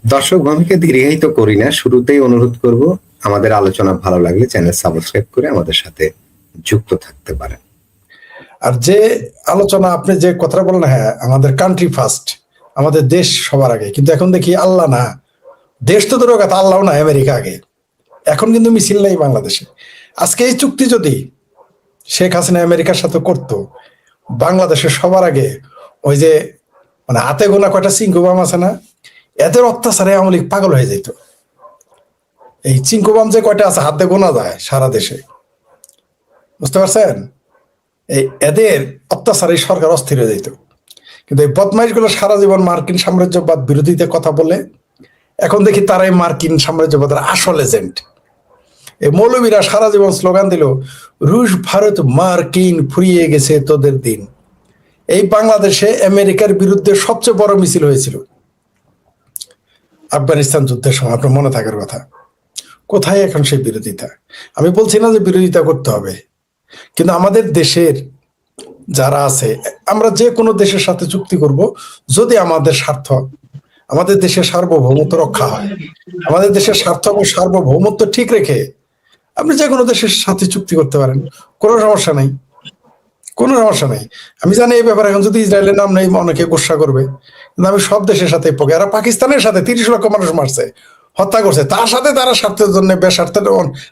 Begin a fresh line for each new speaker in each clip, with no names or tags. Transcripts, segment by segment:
দর্শক ভূমিকে দীর্ঘায়িত করি না, শুরুতেই অনুরোধ করব আমাদের আলোচনা ভালো লাগলে চ্যানেল সাবস্ক্রাইব করে আমাদের সাথে যুক্ত থাকতে পারেন।
আর যে আলোচনা আপনি যে কথাটা বললেন, হ্যাঁ আমাদের কান্ট্রি ফার্স্ট, আমাদের দেশ সবার আগে, কিন্তু এখন দেখি আল্লাহ না, দেশ তো দূরের কথা, আল্লাহ না, আমেরিকা আগে। এখন কিন্তু মিছিল নেই বাংলাদেশে। আজকে এই চুক্তি যদি শেখ হাসিনা আমেরিকার সাথে করতো, বাংলাদেশের সবার আগে ওই যে মানে হাতে গোনা কয়টা চিঙ্কুবাম আছে না, এদের অত্যাচারে আওয়ামী লীগ পাগল হয়ে যেত। এই চিঙ্কুবাম যে কয়টা আছে হাতে গোনা যায় সারা দেশে, বুঝতে পারছেন? এই এদের অত্যাচারে সরকার অস্থির হয়ে যেত। কিন্তু এই বদমাইশ গুলো সারা জীবন মার্কিন সাম্রাজ্যবাদ বিরোধীতে কথা বলে, এখন দেখি তারাই মার্কিন সাম্রাজ্যবাদের আসল এজেন্ট। এই মৌলবীরা সারা জীবন স্লোগান দিল, রুশ ভারত মার্কিন ফুরিয়ে গেছে তোদের দিন। এই বাংলাদেশে আমেরিকার বিরুদ্ধে সবচেয়ে বড় মিছিল হয়েছিল আফগানিস্তান যুদ্ধের সময়, আপনার মনে থাকার কথা। কোথায় এখন সেই বিরোধিতা? আমি বলছি না যে বিরোধিতা করতে হবে, কিন্তু আমাদের দেশের যারা আছে, আমরা যে কোনো দেশের সাথে চুক্তি করব যদি আমাদের স্বার্থ, আমাদের দেশের সার্বভৌমত্ব রক্ষা হয়, আমাদের দেশের স্বার্থ এবং সার্বভৌমত্ব ঠিক রেখে আপনি যে কোনো দেশের সাথে চুক্তি করতে পারেন, কোনো সমস্যা নাই, কোনো সমস্যা নাই। আমি জানি এই ব্যাপারে এখন যদি ইসরায়েলের নাম নেই অনেকে গোসা করবে, কিন্তু আমি সব দেশের সাথে পকে, আর পাকিস্তানের সাথে 30 লক্ষ মানুষ মারছে, হত্যা করছে, তার সাথে তারা স্বার্থের জন্য, বেস্বার্থের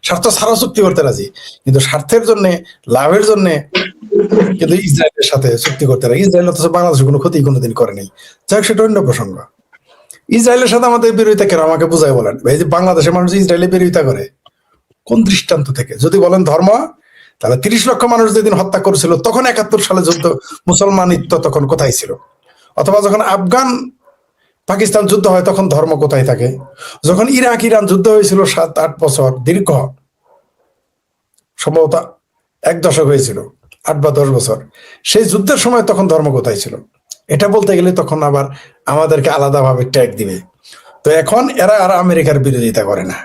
স্বার্থ ছাড়াও চুক্তি করতে রাজি, কিন্তু স্বার্থের জন্য, লাভের জন্য কিন্তু ইসরায়েলের সাথে চুক্তি করতে রাজি। ইসরায়েল অথচ বাংলাদেশের কোনো ক্ষতি কোনোদিন করে নেই। যাই হোক, সেটা অন্য প্রসঙ্গ। ইসরায়েলের সাথে আমাদের বিরোধিতা কেন, আমাকে বুঝাই বলেন। এই যে বাংলাদেশের মানুষ ইসরায়েলের বিরোধিতা করে কোন দৃষ্টান্ত থেকে? যদি বলেন ধর্ম, তাহলে 30 লক্ষ মানুষ যেদিন হত্যা করেছিল তখন 71 সালে যুদ্ধ, মুসলমানিত্ব তখন কোথায় ছিল? অথবা যখন আফগান পাকিস্তান যুদ্ধ হয় তখন ধর্ম কোথায় থাকে? যখন ইরাক ইরান যুদ্ধ হয়েছিল 7-8 বছর দীর্ঘ, সম্ভবত 1 দশক হয়েছিল, 8 বা 10 বছর, সেই যুদ্ধের সময় তখন ধর্ম কোথায় ছিল? এটা বলতে গেলে তখন আবার আমাদেরকে আলাদাভাবে ট্যাগ দিবে। তো এখন এরা আর আমেরিকার বিরোধিতা করে না,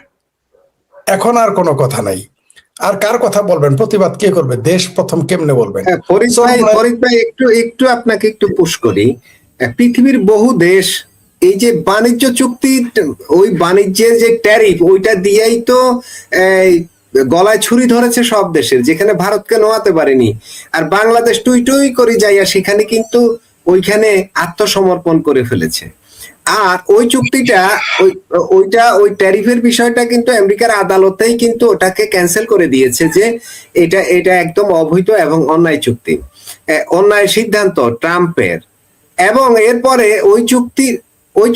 এখন আর কোনো কথা নাই। আর কার কথা বলবেন? প্রতিবাদ কে করবে? দেশ প্রথম কেমনে বলবেন?
ফরিদ ভাই একটু আপনাকে একটু পুশ করি। পৃথিবীর বহু দেশ এই যে বাণিজ্য চুক্তি, ওই বাণিজ্যের যে ট্যারিফ, ওইটা দিয়েই তো গলায় ছুরি ধরেছে সব দেশের, যেখানে ভারতকে নোয়াতে পারেনি। আর বাংলাদেশ টুই টুই করে যাইয়া সেখানে কিন্তু ওইখানে আত্মসমর্পণ করে ফেলেছে। আর ওই চুক্তিটা, ওই ট্যারিফের বিষয়টা কিন্তু আমেরিকার আদালতেই কিন্তু ওটাকে ক্যান্সেল করে দিয়েছে যে এটা একদম অবৈধ এবং অন্যায় চুক্তি, অন্যায় সিদ্ধান্ত ট্রাম্পের। এবং এরপরে ওই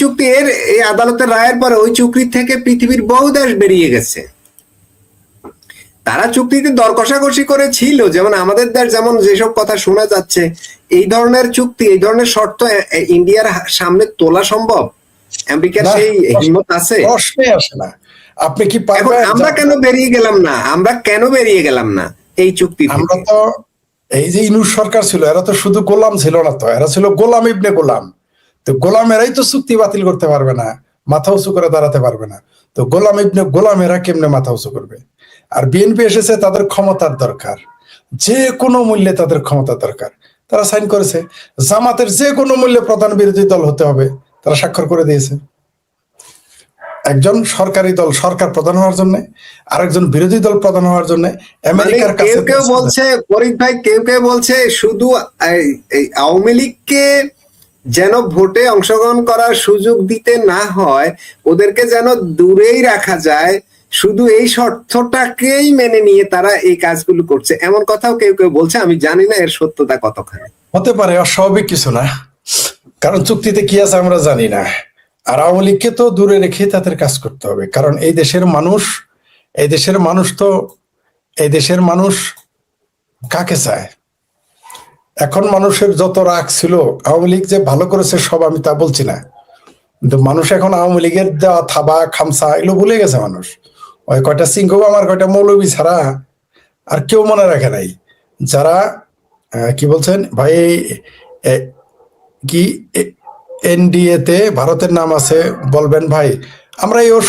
চুক্তি এর এই আদালতের রায়ের পরে ওই চুক্তি থেকে পৃথিবীর বহু দেশ বেরিয়ে গেছে। তারা চুক্তিতে দর কষাকষি করেছিল, যেমন আমাদের দেশ, যেমন যেসব কথা শোনা যাচ্ছে, এই ধরনের চুক্তি, এই ধরনের শর্ত ইন্ডিয়ার সামনে তোলা সম্ভব? আমেরিকার সেই হিম্মত আছে?
প্রশ্নই আসে না। আপনি কি
আমরা কেন বেরিয়ে গেলাম না এই চুক্তি?
আমরা তো, এই যে ইনুস সরকার ছিল, এরা তো শুধু গোলাম ছিল না, তো এরা ছিল গোলাম ইবনে গোলাম। তো গোলামেরাই তো চুক্তি বাতিল করতে পারবে না, মাথা উঁচু করে দাঁড়াতে পারবে না। তো গোলাম ইবনে গোলামেরা কেমনে মাথা উঁচু করবে? আর বিএনপি এসেছে, তাদের ক্ষমতার দরকার, যে কোনো মূল্যে তাদের ক্ষমতার দরকার, তারা সাইন করেছে। জামাতের যে কোনো মূল্যে প্রধান বিরোধী দল হতে হবে, তারা স্বাক্ষর করে দিয়েছে। একজন সরকারি দল সরকার প্রধান হওয়ার জন্য, আরেকজন বিরোধী দল প্রধান হওয়ার জন্য আমেরিকার কাছে।
কেউ বলছে, ফরিদ ভাই, কেউ বলছে শুধু আওয়ামী লীগকে যেন ভোটে অংশগ্রহণ করার সুযোগ দিতে না হয়, ওদেরকে যেন দূরেই রাখা যায়, শুধু এই শর্তটাকেই মেনে নিয়ে তারা এই কাজগুলো করছে, এমন কথাও কেউ বলছে। আমি জানি না এর সত্যতা কতখানি।
হতে পারে, অস্বাভাবিক কিছু না, কারণ চুক্তিতে কি আছে আমরা জানি না। আর আওয়ামী লীগকে তো দূরে রেখে তাদের কাজ করতে হবে, কারণ এই দেশের মানুষ কাকে চায়? এখন মানুষের যত রাগ ছিল, আওয়ামী লীগ যে ভালো করেছে সব আমি তা বলছি না, কিন্তু মানুষ এখন আওয়ামী লীগের দেওয়া থাবা খামসা এগুলো ভুলে গেছে। মানুষ ওই কয়টা সিংহ আমার কয়টা মৌলবী ছাড়া আর কেউ মনে রাখে নাই। যারা কি বলছেন ভাই, কি এনডিএ তে ভারতের নাম আছে বলবেন ভাই? আমরা এও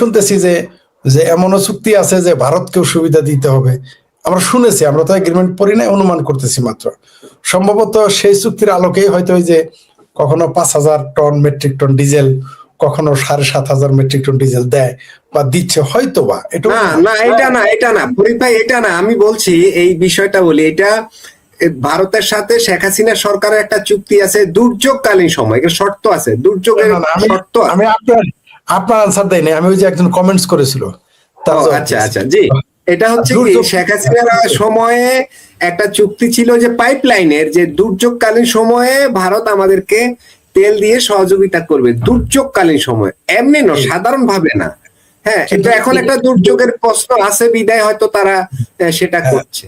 শুনতেছি যে এমনও চুক্তি আছে যে ভারতকেও সুবিধা দিতে হবে। আমরা শুনেছি, আমরা তো এগ্রিমেন্ট পড়ি না, অনুমান করতেছি মাত্র। সম্ভবত সেই চুক্তির আলোকেই হয়তো ওই যে কখনো 5,000 টন মেট্রিক টন ডিজেল কখনো 7,500 মেট্রিক টন ডিজেল দেয় বা দিচ্ছে, হয়তো বা এটা
না না, এটা না ফরিদ ভাই, এটা না, আমি বলছি এই বিষয়টা বলি, এটা ভারতের সাথে শেখ হাসিনা সরকারের একটা চুক্তি আছে দুর্যোগকালীন সময়, এর শর্ত আছে, দুর্যোগের শর্ত আছে।
আমি আপনার আনসার দেই না, আমি ওই যে একজন কমেন্টস করেছিল তার
ও,
জবাব
আচ্ছা
দিয়েছি।
আচ্ছা, জি, এটা হচ্ছে কি, শেখ হাসিনার সময়ে একটা চুক্তি ছিল যে পাইপলাইনের, যে দুর্যোগকালীন সময়ে ভারত আমাদেরকে তেল দিয়ে সহযোগিতা করবে, দুর্যোগকালীন সময়, এমনি না, সাধারণ ভাবে না। হ্যাঁ, এটা এখন একটা দুর্যোগের প্রশ্ন আছে বিদায় হয়তো তারা সেটা করছে।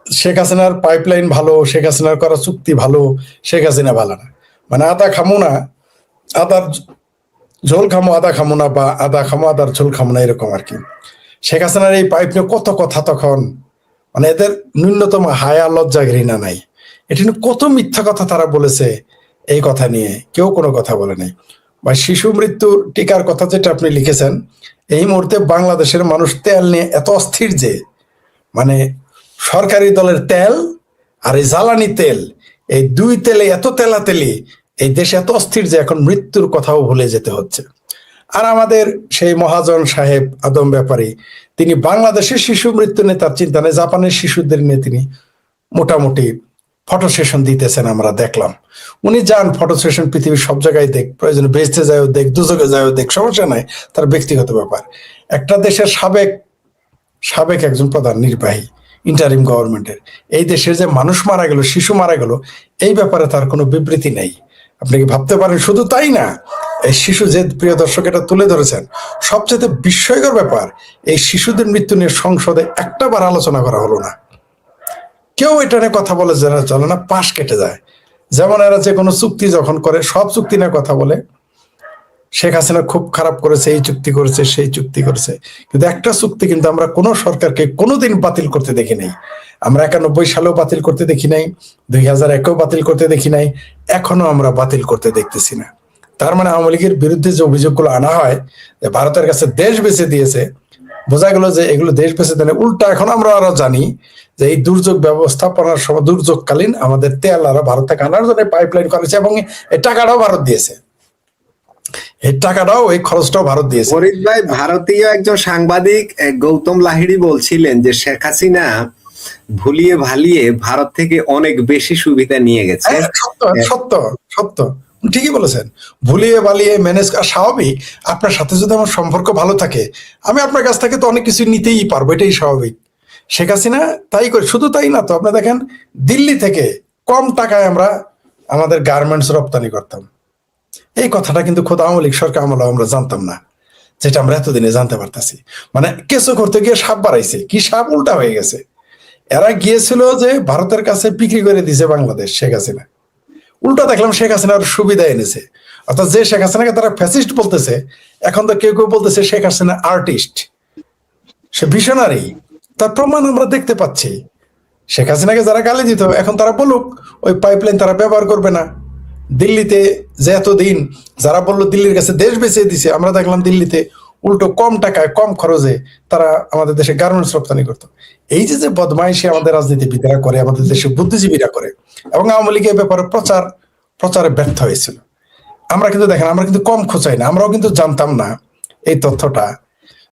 শেখ হাসিনার পাইপলাইন ভালো, শেখ হাসিনার করা চুক্তি ভালো, শেখ হাসিনা ভালো না, মানে আদা খামো না, আদার ঝোল খামো আদা খামো না, বা আদা খামো আদার ঝোল খামো না, এরকম আর কি। শেখ হাসিনার এই পাইপ নিয়ে কত কথা তখন, মানে এদের ন্যূনতম হায়া লজ্জা ঘৃণা নাই। এটা নিয়ে কত মিথ্যা কথা তারা বলেছে, এই কথা নিয়ে কেউ কোনো কথা বলে নাই। বা শিশু মৃত্যুর টিকার কথা যেটা আপনি লিখেছেন, এই মুহূর্তে বাংলাদেশের মানুষ তেল নিয়ে এত অস্থির যে, মানে সরকারি দলের তেল আর এই জ্বালানি তেল, এই দুই তেলে এত তেলাতেলি, এই দেশে এত অস্থির যে এখন মৃত্যুর কথাও ভুলে যেতে হচ্ছে। আর আমাদের সেই মহাজন সাহেব আদম ব্যাপারী, তিনি বাংলাদেশের শিশু মৃত্যু নিয়ে তার চিন্তা নেই, জাপানের শিশুদের নিয়ে তিনি মোটামুটি ফটো সেশন দিতেছেন, আমরা দেখলাম। উনি যান ফটো সেশন, পৃথিবীর সব জায়গায় দেখ, প্রয়োজনে বেঁচতে যায়ও দেখ, দুযোগে যায়ও দেখ, সমস্যা নাই, তার ব্যক্তিগত ব্যাপার। একটা দেশের সাবেক একজন প্রধান নির্বাহী ইন্টারিম গভর্নমেন্টের, এই দেশের যে মানুষ মারা গেল, শিশু মারা গেল, এই ব্যাপারে তার কোনো বিবৃতি নেই। আপনি কি ভাবতে পারেন? শুধু তাই না, এই শিশু, যে প্রিয় দর্শক এটা তুলে ধরেছেন, সবচেয়ে বিস্ময়কর ব্যাপার, এই শিশুদের মৃত্যু নিয়ে সংসদে একটা বার আলোচনা করা হলো না। কেউ এটা নিয়ে কথা বলে যারা চলে না, পাশ কেটে যায়। যেমন এরা যে কোনো চুক্তি যখন করে, সব চুক্তি নিয়ে কথা বলে, শেখ হাসিনা খুব খারাপ করেছে, এই চুক্তি করেছে, সেই চুক্তি করেছে, কিন্তু একটা চুক্তি কিন্তু আমরা কোনো সরকারকে কোনোদিন বাতিল করতে দেখি নাই। আমরা 91 সালেও বাতিল করতে দেখি নাই, 2001-এও বাতিল করতে দেখি নাই, এখনো আমরা বাতিল করতে দেখতেছি না। তার মানে আওয়ামী লীগের বিরুদ্ধে যে অভিযোগগুলো আনা হয় যে ভারতের কাছে দেশ বেঁচে দিয়েছে, বোঝা গেল যে এগুলো দেশ বেঁচে দেয়। উল্টা এখন আমরা আরো জানি যে এই দুর্যোগ ব্যবস্থাপনার সময়, দুর্যোগকালীন আমাদের তেল আরো ভারত থেকে আনার জন্য পাইপলাইন করেছে, এবং এই টাকাটাও ভারত দিয়েছে, এই টাকাটাও, এই খরচটাও ভারত দিয়েছে।
ফরিদ ভাই, ভারতীয় একজন সাংবাদিক গৌতম লাহিড়ী বলছিলেন যে শেখ হাসিনা ভুলিয়ে ভালিয়ে ভারত থেকে অনেক বেশি সুবিধা নিয়ে গেছে।
সত্য সত্য সত্য, ঠিকই বলেছেন। ভুলিয়ে বালিয়ে ম্যানেজ, আর স্বাভাবিক, আপনার সাথে যদি আমার সম্পর্ক ভালো থাকে, আমি আপনার কাছ থেকে তো অনেক কিছু নিতেই পারবো, এটাই স্বাভাবিক। শেখ হাসিনা তাই করে। শুধু তাই না তো, আপনি দেখেন দিল্লি থেকে কম টাকায় আমরা আমাদের গার্মেন্টস রপ্তানি করতাম। এই কথাটা কিন্তু খোদ আওয়ামী লীগ সরকার আমলে আমরা জানতাম না, যেটা আমরা এতদিনে জানতে পারতেছি। মানে কেঁচো করতে গিয়ে সাপ বাড়াইছে, কি সাপ উল্টা হয়ে গেছে। এরা গিয়েছিল যে ভারতের কাছে বিক্রি করে দিছে বাংলাদেশ, শেখ হাসিনা। উল্টা দেখলাম শেখ হাসিনার সুবিধা এনেছে। অর্থাৎ যে শেখ হাসিনাকে তারা ফ্যাসিস্ট বলতেছে, এখন তো কেউ কেউ বলতেছে শেখ হাসিনা আর্টিস্ট, সে ভিশনারি। তার প্রমাণ আমরা দেখতে পাচ্ছি। শেখ হাসিনাকে যারা গালি দিত, এখন তারা বলুক ওই পাইপলাইন তারা ব্যবহার করবে না। দিল্লিতে যে এতদিন যারা বললো দিল্লির কাছে দেশ বেঁচে দিছে, আমরা দেখলাম দিল্লিতে উল্টো কম টাকায় কম খরচে তারা আমাদের দেশে গার্মেন্টস রপ্তানি করতো। এই যে যে বদমাইশি আমাদের রাজনীতিবিদরা করে, আমাদের দেশের বুদ্ধিজীবীরা করে, এবং আওয়ামী লীগের ব্যাপারে প্রচারে ব্যর্থ হয়েছিল। আমরা কিন্তু দেখেন, আমরা কিন্তু কম খোঁচাই না, আমরাও কিন্তু জানতাম না এই তথ্যটা